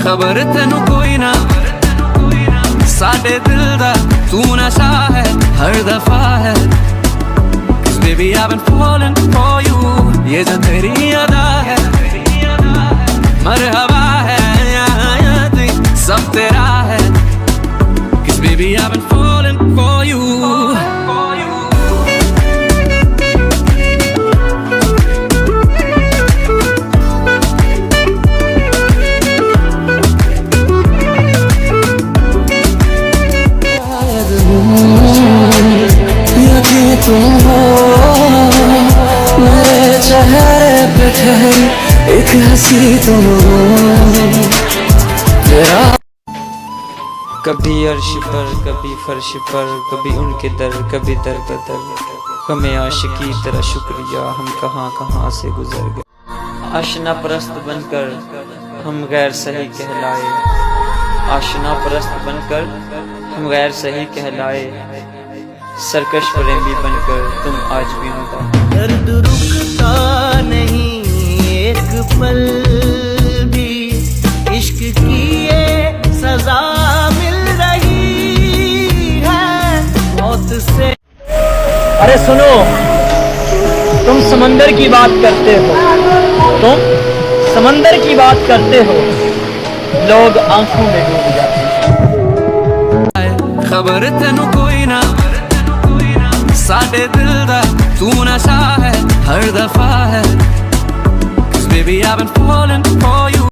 खबर तेनू कोई ना साडे दिल दा तू नशा है हर दफा है Cause baby I've been falling for you ये जो तेरी अदा है मरहबा है सब तेरा है Cause baby I've been falling for you तुम हो मेरे चेहरे पे ठहरी एक हंसी तुम हो तेरा कभी अर्श पर कभी फर्श पर कभी उनके दर कभी दर बदर हमें आशिकी तेरा शुक्रिया हम कहाँ कहाँ से गुजर गए आशना परस्त बनकर हम गैर सही कहलाए आशना परस्त बनकर हम गैर सही कहलाए सरकश प्रेमी बनकर तुम आज भी होगा दर्द रुकता नहीं एक पल भी इश्क की ये सजा मिल रही है मौत से अरे सुनो तुम समंदर की बात करते हो तुम समंदर की बात करते हो लोग आंखों में डूब जाते हैं खबर तेनू कोई ना साडे दिल दा तू नशा है हर दफा है Cause baby I've been falling for you